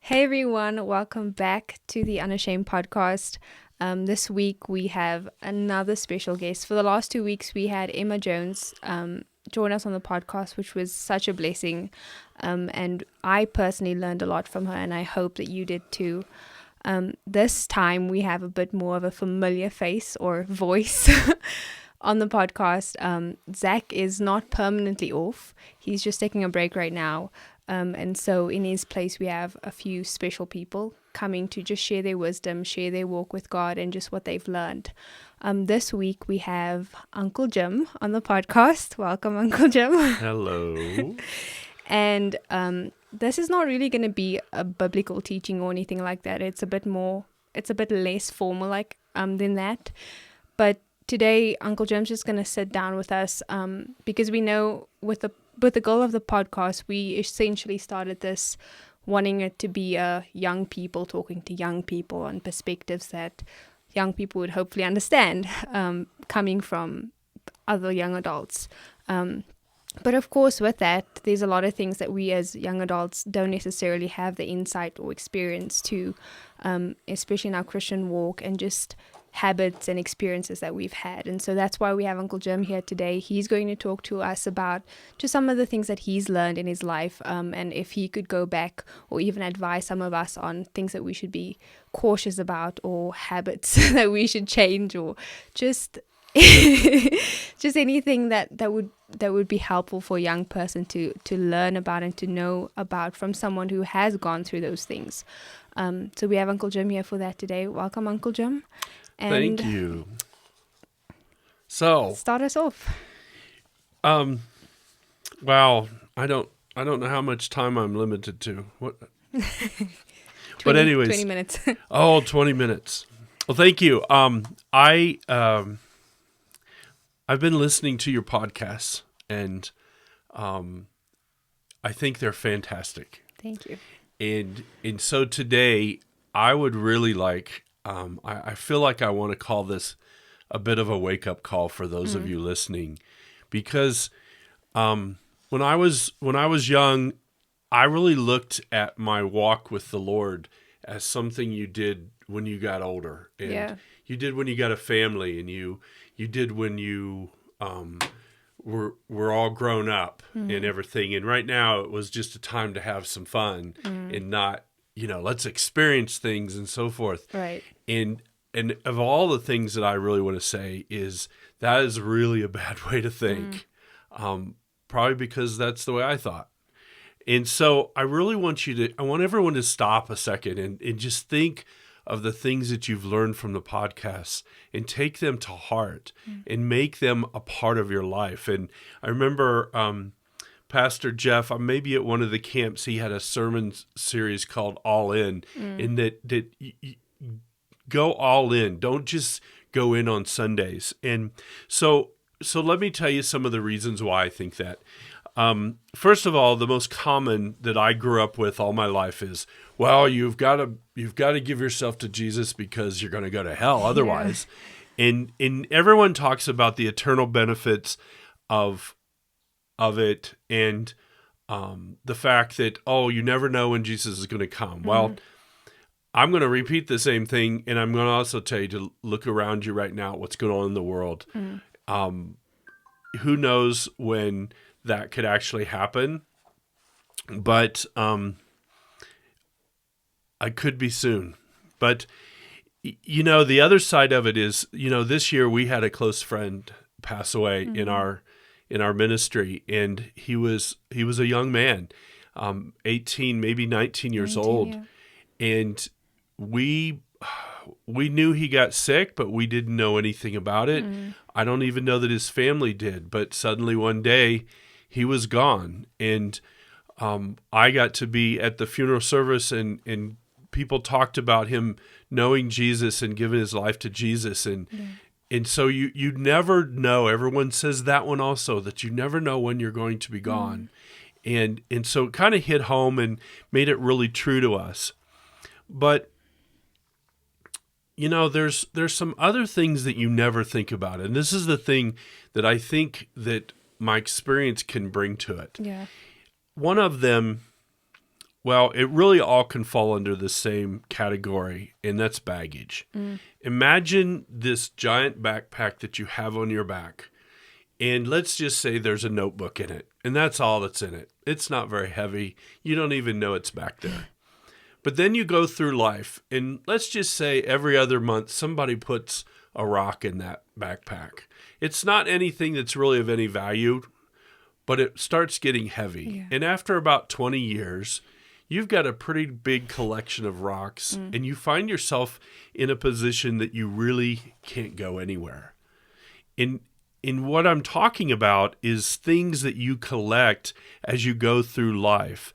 Hey everyone, welcome back to the Unashamed podcast. This week we have another special guest. For the last 2 weeks, we had Emma Jones join us on the podcast, which was such a blessing. And I personally learned a lot from her, and I hope that you did too. This time we have a bit more of a familiar face or voice on the podcast. Zach is not permanently off. He's just taking a break right now. And so in his place, we have a few special people coming to just share their wisdom, share their walk with God, and just what they've learned. This week, we have Uncle Jim on the podcast. Welcome, Uncle Jim. Hello. And this is not really going to be a biblical teaching or anything like that. It's a bit less formal than that. But today, Uncle Jim's just going to sit down with us because we know with the goal of the podcast, we essentially started this wanting it to be young people talking to young people on perspectives that young people would hopefully understand coming from other young adults. But of course, with that, there's a lot of things that we as young adults don't necessarily have the insight or experience to, especially in our Christian walk and just habits and experiences that we've had. And so that's why we have Uncle Jim here today. He's going to talk to us about just some of the things that he's learned in his life, and if he could go back or even advise some of us on things that we should be cautious about or habits that we should change, or just just anything that would be helpful for a young person to learn about and to know about from someone who has gone through those things. So we have Uncle Jim here for that today. Welcome, Uncle Jim. And thank you. So start us off. Wow, I don't know how much time I'm limited to. What? 20, but anyways, 20 minutes. 20 minutes. Well, thank you. I've been listening to your podcasts, and I think they're fantastic. Thank you. And so today, I would really like. I feel like I want to call this a bit of a wake-up call for those of you listening, because when I was young, I really looked at my walk with the Lord as something you did when you got older, and you did when you got a family, and you did when you were all grown up and everything. And right now, it was just a time to have some fun and not, let's experience things and so forth. Right. And of all the things that I really want to say is that is really a bad way to think, probably because that's the way I thought. And so I really want I want everyone to stop a second and just think of the things that you've learned from the podcasts and take them to heart and make them a part of your life. And I remember Pastor Jeff, maybe at one of the camps, he had a sermon series called All In, and that go all in. Don't just go in on Sundays. And so let me tell you some of the reasons why I think that. First of all, the most common that I grew up with all my life is, well, you've got to give yourself to Jesus because you're going to go to hell otherwise. Yeah. And everyone talks about the eternal benefits of it, and the fact that, you never know when Jesus is going to come. Well, I'm going to repeat the same thing, and I'm going to also tell you to look around you right now at what's going on in the world. Who knows when that could actually happen, but I could be soon. But, the other side of it is, this year we had a close friend pass away in our ministry, and he was a young man, 18, maybe 19 years old. Yeah. And we knew he got sick, but we didn't know anything about it. I don't even know that his family did, but suddenly one day he was gone. And I got to be at the funeral service, and people talked about him knowing Jesus and giving his life to Jesus. And so you never know. Everyone says that one also, that you never know when you're going to be gone. And so it kind of hit home and made it really true to us. But, there's some other things that you never think about. And this is the thing that I think that my experience can bring to it. Yeah. One of them Well, it really all can fall under the same category, and that's baggage. Imagine this giant backpack that you have on your back, and let's just say there's a notebook in it, and that's all that's in it. It's not very heavy. You don't even know it's back there. But then you go through life, and let's just say every other month somebody puts a rock in that backpack. It's not anything that's really of any value, but it starts getting heavy. Yeah. And after about 20 years, you've got a pretty big collection of rocks, and you find yourself in a position that you really can't go anywhere. In what I'm talking about is things that you collect as you go through life.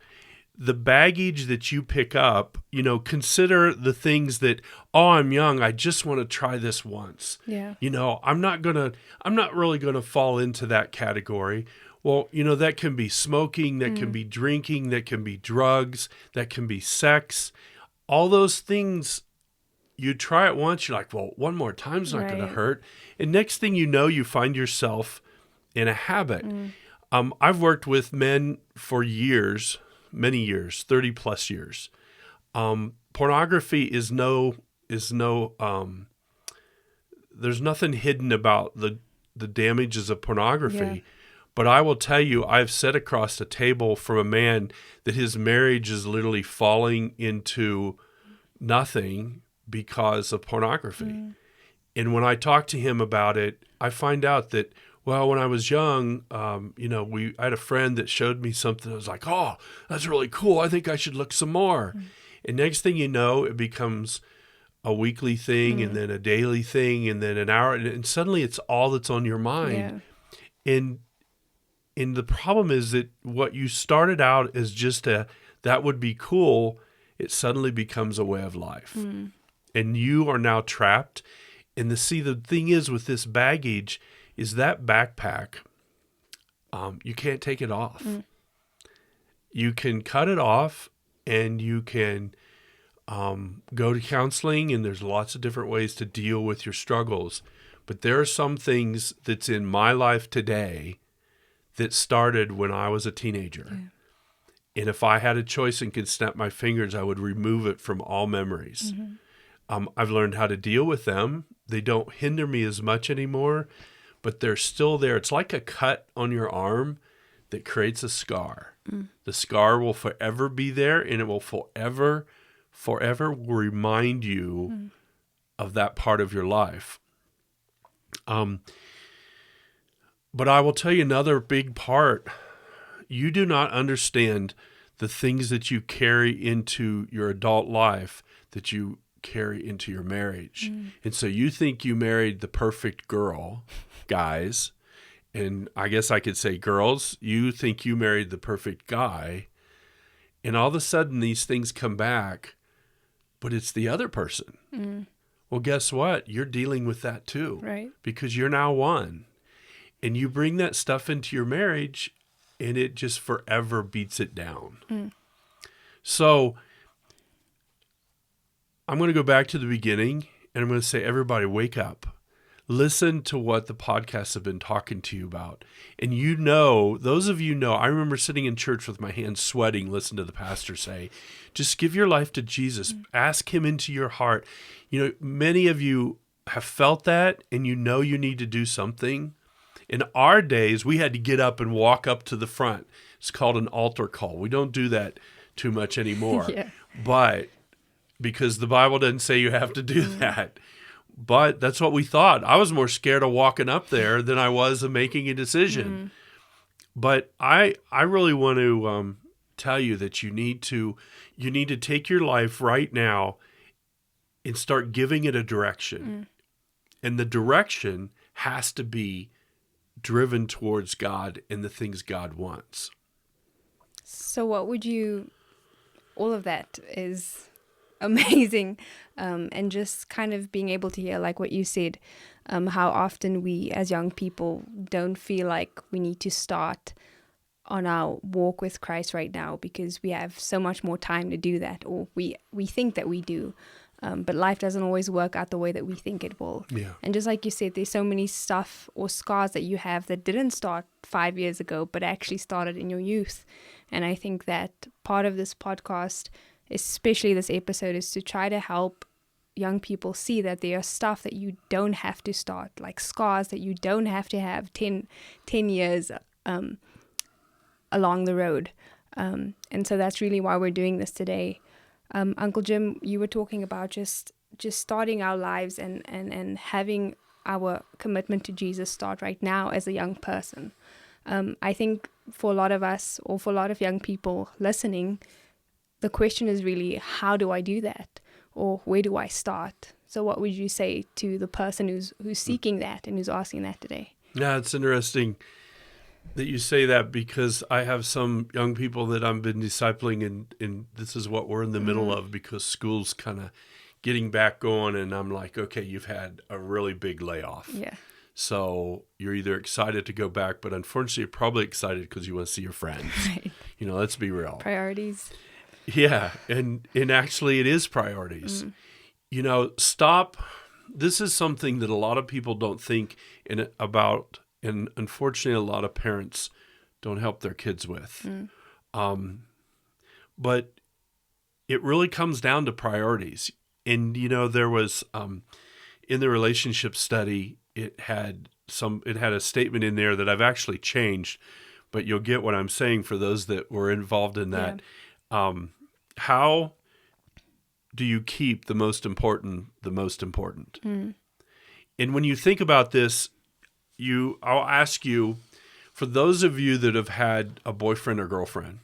The baggage that you pick up, consider the things that, I'm young, I just want to try this once. Yeah. I'm not really going to fall into that category. Well, that can be smoking, that can be drinking, that can be drugs, that can be sex. All those things, you try it once, you're like, well, one more time's not going to hurt. And next thing you know, you find yourself in a habit. I've worked with men for years, many years, 30 plus years. Pornography is there's nothing hidden about the damages of pornography. Yeah. But I will tell you, I've sat across a table from a man that his marriage is literally falling into nothing because of pornography. And when I talk to him about it, I find out that, well, when I was young, I had a friend that showed me something. I was like, oh, that's really cool. I think I should look some more. And next thing you know, it becomes a weekly thing and then a daily thing and then an hour. And suddenly it's all that's on your mind. Yeah. And the problem is that what you started out as just that would be cool, it suddenly becomes a way of life. And you are now trapped. And the thing is with this baggage is that backpack, you can't take it off. You can cut it off and you can go to counseling, and there's lots of different ways to deal with your struggles. But there are some things that's in my life today that started when I was a teenager. Yeah. And if I had a choice and could snap my fingers, I would remove it from all memories. I've learned how to deal with them. They don't hinder me as much anymore, but they're still there. It's like a cut on your arm that creates a scar. The scar will forever be there, and it will forever remind you of that part of your life. But I will tell you another big part. You do not understand the things that you carry into your adult life that you carry into your marriage. And so you think you married the perfect girl, guys, and I guess I could say girls, you think you married the perfect guy, and all of a sudden these things come back, but it's the other person. Well, guess what? You're dealing with that too. Right. Because you're now one. And you bring that stuff into your marriage, and it just forever beats it down. So I'm going to go back to the beginning, and I'm going to say, everybody, wake up. Listen to what the podcasts have been talking to you about. And those of you know, I remember sitting in church with my hands sweating, listening to the pastor say, just give your life to Jesus. Ask him into your heart. Many of you have felt that, and you need to do something. In our days, we had to get up and walk up to the front. It's called an altar call. We don't do that too much anymore. But because the Bible doesn't say you have to do that. But that's what we thought. I was more scared of walking up there than I was of making a decision. But I really want to tell you that you need to take your life right now and start giving it a direction. And the direction has to be driven towards God and the things God wants. So all of that is amazing. And just kind of being able to hear, like what you said, how often we as young people don't feel like we need to start on our walk with Christ right now because we have so much more time to do that, or we think that we do. But life doesn't always work out the way that we think it will. Yeah. And just like you said, there's so many stuff or scars that you have that didn't start 5 years ago, but actually started in your youth. And I think that part of this podcast, especially this episode, is to try to help young people see that there are stuff that you don't have to start, like scars that you don't have to have 10 years along the road. And so that's really why we're doing this today. Uncle Jim, you were talking about just starting our lives and having our commitment to Jesus start right now as a young person. I think for a lot of us, or for a lot of young people listening, the question is really, how do I do that? Or where do I start? So what would you say to the person who's seeking that and who's asking that today? Yeah, it's interesting that you say that, because I have some young people that I've been discipling, and this is what we're in the middle of, because school's kind of getting back going, and I'm like, okay, you've had a really big layoff. Yeah. So you're either excited to go back, but unfortunately you're probably excited because you want to see your friends. Right. Let's be real. Priorities. Yeah, and actually it is priorities. Stop. This is something that a lot of people don't think about, and unfortunately a lot of parents don't help their kids with. But it really comes down to priorities. And there was in the relationship study, it had a statement in there that I've actually changed, but you'll get what I'm saying for those that were involved in that. Yeah. How do you keep the most important the most important? And when you think about this, I'll ask you, for those of you that have had a boyfriend or girlfriend,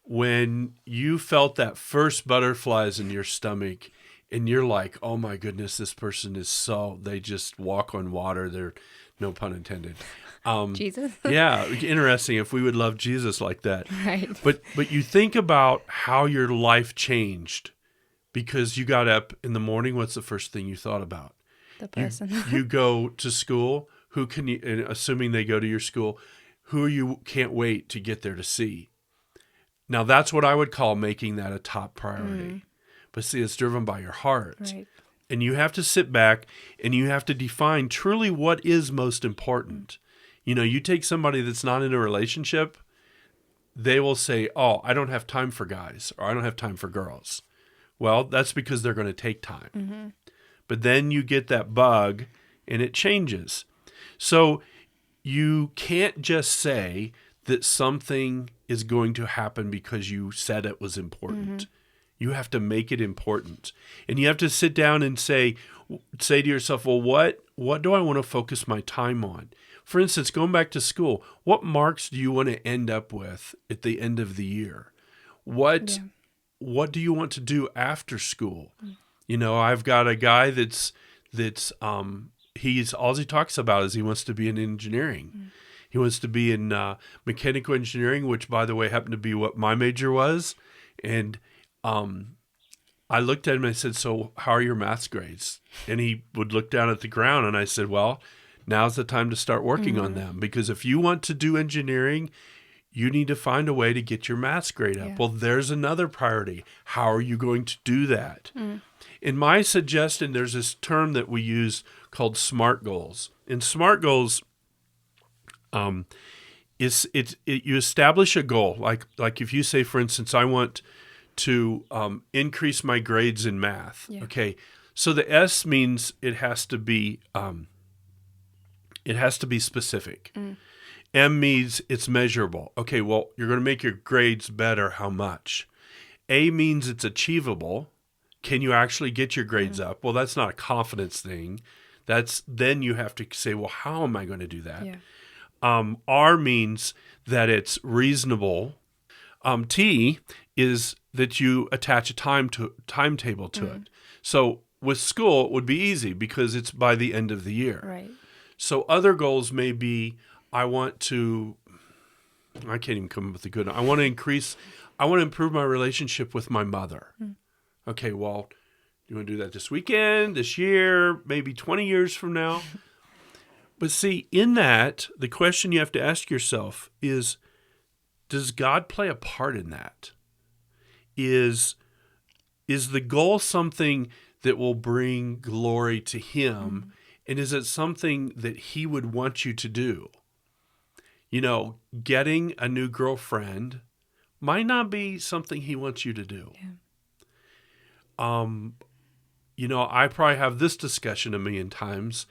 when you felt that first butterflies in your stomach and you're like, oh my goodness, this person is they just walk on water. They're, no pun intended. Jesus. Yeah, interesting if we would love Jesus like that. Right. But you think about how your life changed because you got up in the morning. What's the first thing you thought about? The person. You go to school. Who can you, and assuming they go to your school, who you can't wait to get there to see? Now, that's what I would call making that a top priority. But see, it's driven by your heart. Right. And you have to sit back and you have to define truly what is most important. You take somebody that's not in a relationship, they will say, oh, I don't have time for guys, or I don't have time for girls. Well, that's because they're going to take time. But then you get that bug and it changes. So you can't just say that something is going to happen because you said it was important. You have to make it important. And you have to sit down and say to yourself, well, what do I want to focus my time on? For instance, going back to school, what marks do you want to end up with at the end of the year? What do you want to do after school? I've got a guy that's all he talks about is he wants to be in engineering. He wants to be in mechanical engineering, which, by the way, happened to be what my major was. And I looked at him and I said, so how are your math grades? And he would look down at the ground and I said, well, now's the time to start working on them. Because if you want to do engineering, you need to find a way to get your math grade up. Yeah. Well, there's another priority. How are you going to do that? In my suggestion, there's this term that we use called SMART goals. And SMART goals you establish a goal. Like if you say, for instance, I want to increase my grades in math. Yeah. Okay, so the S means it has to be specific. M means it's measurable. Okay, well, you're going to make your grades better. How much? A means it's achievable. Can you actually get your grades up? Well, that's not a confidence thing. Then you have to say, well, how am I going to do that? Yeah. R means that it's reasonable. T is that you attach a timetable to it. So with school, it would be easy because it's by the end of the year. Right. So other goals may be, I can't even come up with a good one. I want to improve my relationship with my mother. Okay, well, you want to do that this weekend, this year, maybe 20 years from now? But see, in that, the question you have to ask yourself is, does God play a part in that? Is the goal something that will bring glory to Him? And is it something that He would want you to do? Getting a new girlfriend might not be something he wants you to do. Yeah. I probably have this discussion a million times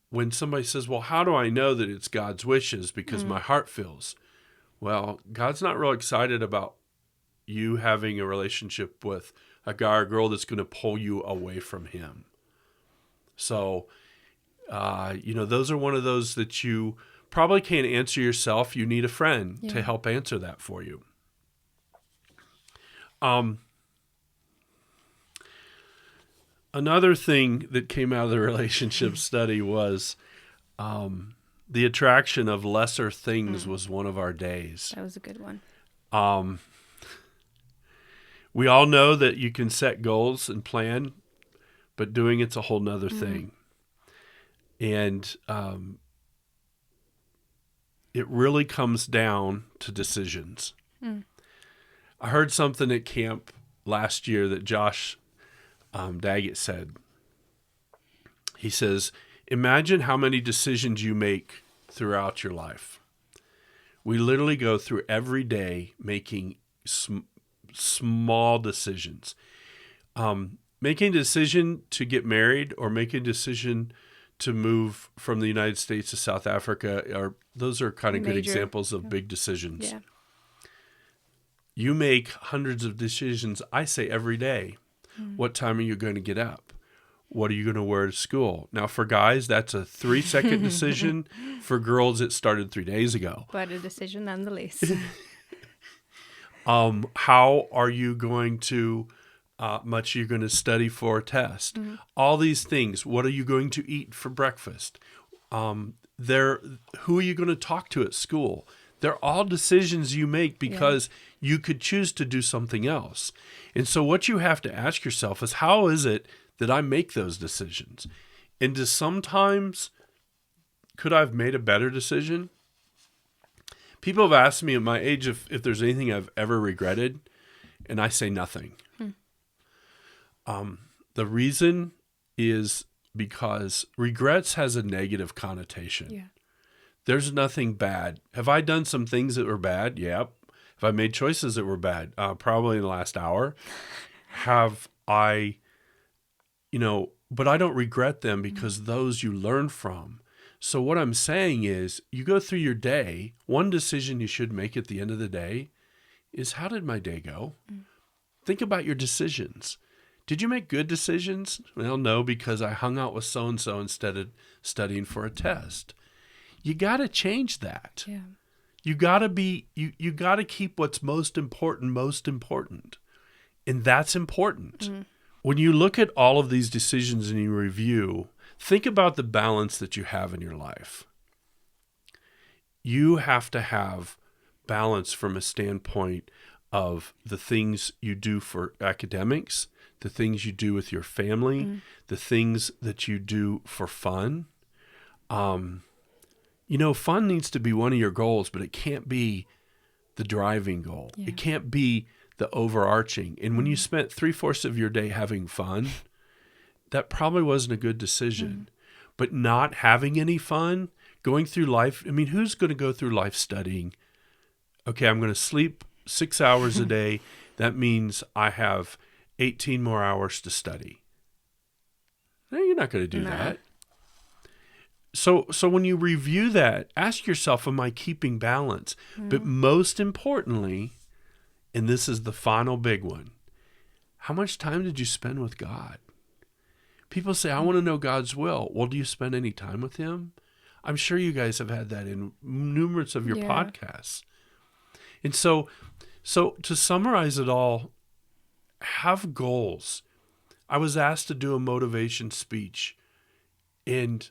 when somebody says, well, how do I know that it's God's wishes? Because my heart feels. Well, God's not real excited about you having a relationship with a guy or girl that's going to pull you away from him. So, those are one of those that you probably can't answer yourself. You need a friend to help answer that for you. Another thing that came out of the relationship study was the attraction of lesser things was one of our days. That was a good one. We all know that you can set goals and plan, but doing it's a whole nother thing. And it really comes down to decisions. I heard something at camp last year that Josh Daggett said. He says, imagine how many decisions you make throughout your life. We literally go through every day making small decisions. Making a decision to get married or making a decision to move from the United States to South Africa, those are kind of good examples of big decisions. Yeah. You make hundreds of decisions, I say, every day. What time are you going to get up? What are you going to wear to school? Now, for guys, that's a 3-second decision. For girls, it started 3 days ago. But a decision nonetheless. How are you going to, much you're going to study for a test? All these things. What are you going to eat for breakfast? Who are you going to talk to at school? They're all decisions you make because you could choose to do something else. And so what you have to ask yourself is, how is it that I make those decisions? And sometimes, could I have made a better decision? People have asked me at my age if there's anything I've ever regretted, and I say nothing. The reason is because regrets has a negative connotation. Yeah. There's nothing bad. Have I done some things that were bad? Yep. Have I made choices that were bad? Probably in the last hour. Have I, but I don't regret them because those you learn from. So what I'm saying is, you go through your day, one decision you should make at the end of the day is, how did my day go? Think about your decisions. Did you make good decisions? Well, no, because I hung out with so-and-so instead of studying for a test. You got to change that. Yeah. You got to you got to keep what's most important. And that's important. When you look at all of these decisions and you review, think about the balance that you have in your life. You have to have balance from a standpoint of the things you do for academics, the things you do with your family, the things that you do for fun. Fun needs to be one of your goals, but it can't be the driving goal. Yeah. It can't be the overarching. And when you spent 3/4 of your day having fun, that probably wasn't a good decision. But not having any fun, going through life, who's going to go through life studying? Okay, I'm going to sleep 6 hours a day. That means I have 18 more hours to study. No, you're not going to do that. So when you review that, ask yourself, am I keeping balance? But most importantly, and this is the final big one, how much time did you spend with God? People say, I want to know God's will. Well, do you spend any time with him? I'm sure you guys have had that in numerous of your podcasts. And so to summarize it all, have goals. I was asked to do a motivation speech, and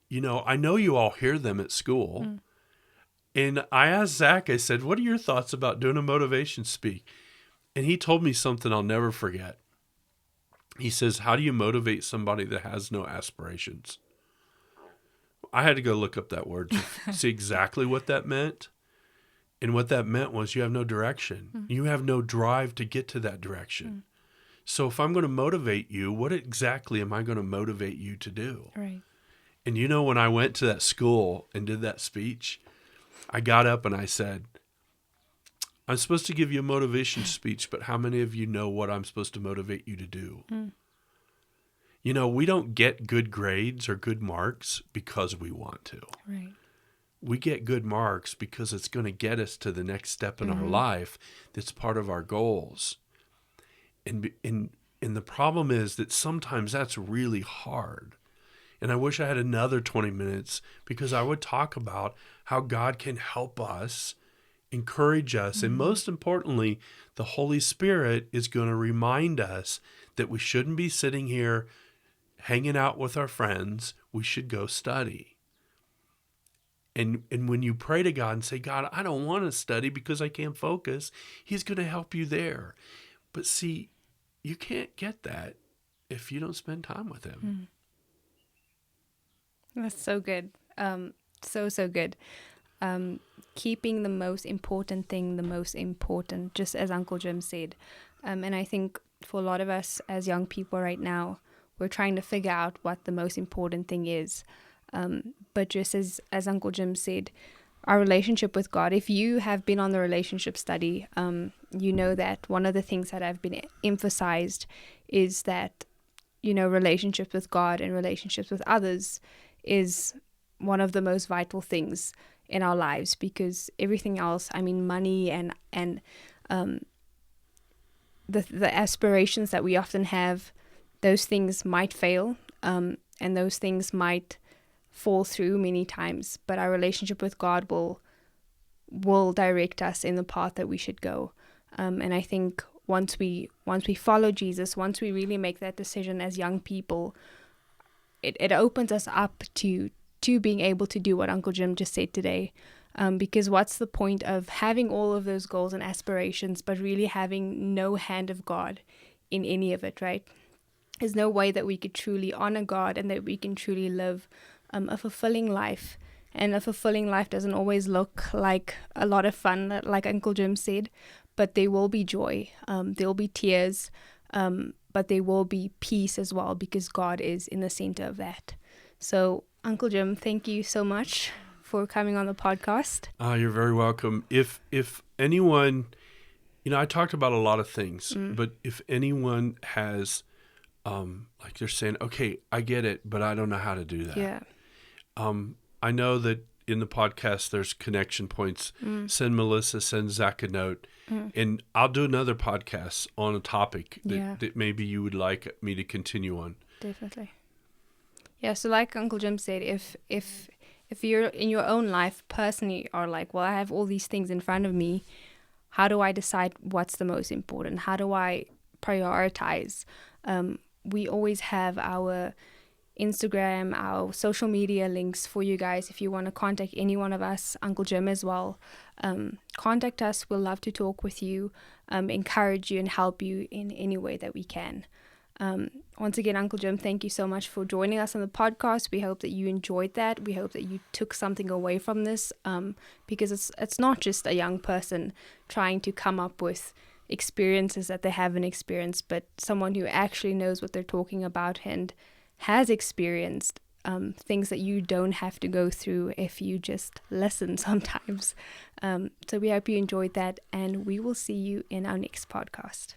I know you all hear them at school. And I asked Zach, I said, what are your thoughts about doing a motivation speak? And he told me something I'll never forget. He says, how do you motivate somebody that has no aspirations? I had to go look up that word to see exactly what that meant. And what that meant was you have no direction. You have no drive to get to that direction. So if I'm going to motivate you, what exactly am I going to motivate you to do? Right. And when I went to that school and did that speech, I got up and I said, I'm supposed to give you a motivation speech, but how many of you know what I'm supposed to motivate you to do? You know, we don't get good grades or good marks because we want to. Right. We get good marks because it's going to get us to the next step in our life that's part of our goals. And the problem is that sometimes that's really hard. And I wish I had another 20 minutes because I would talk about how God can help us, encourage us, and most importantly, the Holy Spirit is going to remind us that we shouldn't be sitting here hanging out with our friends. We should go study. And when you pray to God and say, God, I don't want to study because I can't focus, He's going to help you there. But see, you can't get that if you don't spend time with Him. That's so good. So good. Keeping the most important thing the most important, just as Uncle Jim said. And I think for a lot of us as young people right now, we're trying to figure out what the most important thing is. But just as Uncle Jim said, our relationship with God, if you have been on the relationship study, you know that one of the things that have been emphasized is that, you know, relationships with God and relationships with others is one of the most vital things in our lives, because everything else, I mean, money and the aspirations that we often have, those things might fail, and those things might fall through many times, but our relationship with God will direct us in the path that we should go. And I think once we follow Jesus, once we really make that decision as young people, it opens us up to being able to do what Uncle Jim just said today. Because what's the point of having all of those goals and aspirations, but really having no hand of God in any of it, right? There's no way that we could truly honor God and that we can truly live a fulfilling life. And a fulfilling life doesn't always look like a lot of fun, like Uncle Jim said, but there will be joy, there will be tears, but there will be peace as well, because God is in the center of that. So, Uncle Jim, thank you so much for coming on the podcast. You're very welcome. If anyone, you know, I talked about a lot of things, but if anyone has, like they're saying, okay, I get it, but I don't know how to do that. Yeah. I know that in the podcast there's connection points. Send Melissa, send Zach a note, and I'll do another podcast on a topic that maybe you would like me to continue on. Definitely. Yeah, so like Uncle Jim said, if you're in your own life personally are like, well, I have all these things in front of me, how do I decide what's the most important? How do I prioritize? We always have our Instagram, our social media links for you guys. If you want to contact any one of us, Uncle Jim as well, contact us. We'll love to talk with you, encourage you and help you in any way that we can. Once again, Uncle Jim, thank you so much for joining us on the podcast. We hope that you enjoyed that. We hope that you took something away from this, because it's not just a young person trying to come up with experiences that they haven't experienced, but someone who actually knows what they're talking about and has experienced things that you don't have to go through if you just listen sometimes. So we hope you enjoyed that, and we will see you in our next podcast.